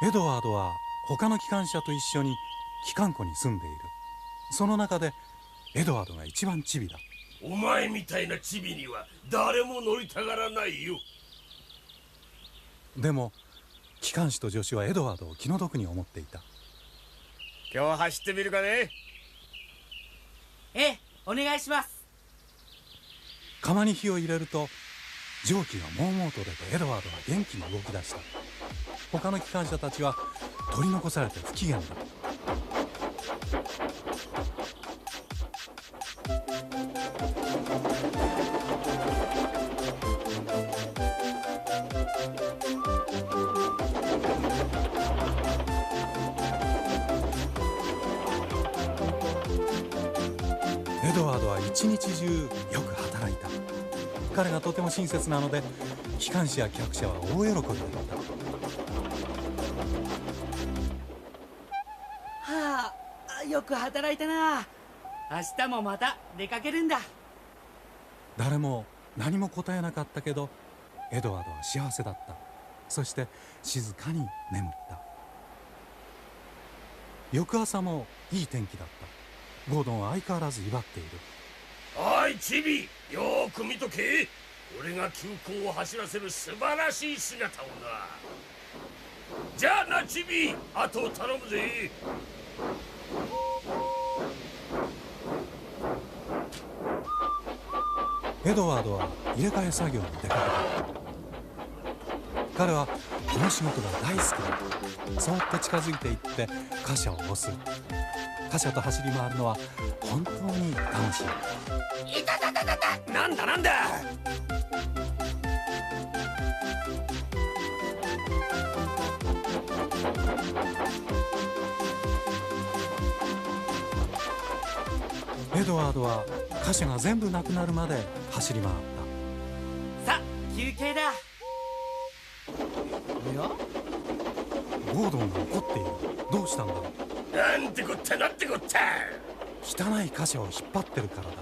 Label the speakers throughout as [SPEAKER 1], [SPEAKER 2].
[SPEAKER 1] エドワードは他の機関車と一緒に機関庫に住んでいる。その中でエドワードが一番チビだ。
[SPEAKER 2] お前みたいなチビには誰も乗りたがらないよ。
[SPEAKER 1] でも機関士と助手はエドワードを気の毒に思っていた。
[SPEAKER 3] 今日走ってみるかね。
[SPEAKER 4] ええ、お願いします。
[SPEAKER 1] 釜に火を入れると蒸気がもうもうと出てエドワードが元気に動き出した。他の機関車たちは取り残されて不機嫌だ。エドワードは一日中よく働いた。彼がとても親切なので機関士や客車は大喜びだった。
[SPEAKER 4] はあ、よく働いたな。明日もまた出かけるんだ。
[SPEAKER 1] 誰も何も答えなかったけどエドワードは幸せだった。そして静かに眠った。翌朝もいい天気だった。ゴードンは相変わらず威張っている。
[SPEAKER 2] おいチビ、よーく見とけ。俺が急行を走らせる素晴らしい姿をな。じゃあなチビ、後を頼むぜ。
[SPEAKER 1] エドワードは入れ替え作業に出かけた。彼はこの仕事が大好きだ。そっと近づいていって貨車を押す。貨車と走り回るのは本当に楽しい。
[SPEAKER 2] いたたたたた、なんだなんだ。
[SPEAKER 1] エドワードは貨車が全部なくなるまで走り回った。
[SPEAKER 4] さあ、休憩だ。おや？
[SPEAKER 1] ゴードンが怒っている。どうしたんだろう。
[SPEAKER 2] なんてこったなんてこった。
[SPEAKER 1] 汚い貨車を引っ張ってるからだ。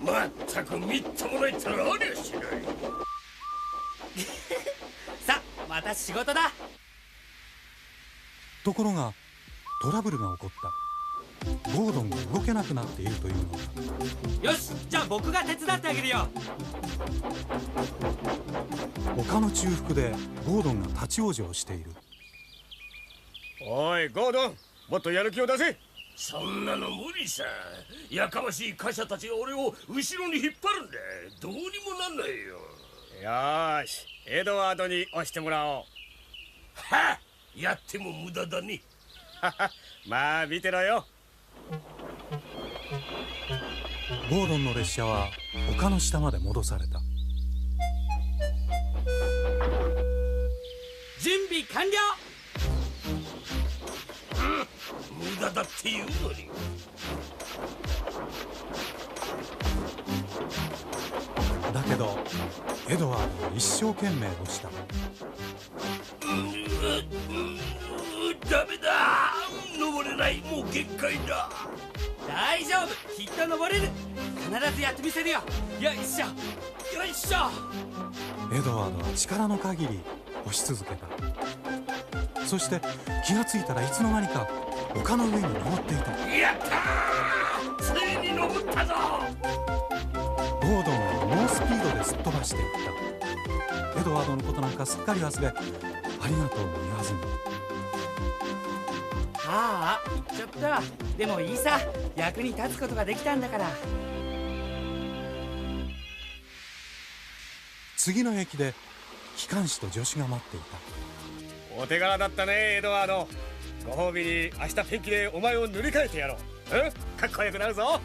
[SPEAKER 2] まったくみっともないったらありゃしない。
[SPEAKER 4] さあ、また仕事だ。
[SPEAKER 1] ところがトラブルが起こった。ゴードンが動けなくなっているというのだ。
[SPEAKER 4] よし、じゃあ僕が手伝ってあげるよ。
[SPEAKER 1] 他の中腹でゴードンが立ち往生している。
[SPEAKER 3] おいゴードン、もっとやる気を出せ。
[SPEAKER 2] そんなの無理さ。やかましい貨車たちが俺を後ろに引っ張るんだ。どうにもなんないよ。
[SPEAKER 3] よーし、エドワードに押してもらおう。
[SPEAKER 2] はっ、やっても無駄だね。
[SPEAKER 3] まあ見てろよ。
[SPEAKER 1] ゴードンの列車は丘の下まで戻された。
[SPEAKER 4] 準備完了。
[SPEAKER 2] 無駄だって言うのに。
[SPEAKER 1] だけどエドワードは一生懸命押した。
[SPEAKER 2] ダメだ、登れない。もう限界だ。
[SPEAKER 4] 大丈夫、きっと登れる。必ずやってみせるよ。よいしょよいしょ。
[SPEAKER 1] エドワードは力の限り押し続けた。そして気がついたらいつの間にか丘の上に登っていた。
[SPEAKER 2] やったー、ついに登ったぞ。
[SPEAKER 1] ゴードンは猛スピードですっ飛ばしていった。エドワードのことなんかすっかり忘れ、ありがとうも言わずに。
[SPEAKER 4] ああ、言っちゃった。でもいいさ、役に立つことができたんだから。
[SPEAKER 1] 次の駅で機関士と助手が待っていた。
[SPEAKER 3] お手柄だったねエドワード。ご褒美に明日ペンキでお前を塗り替えてやろう。かっこよくなるぞ。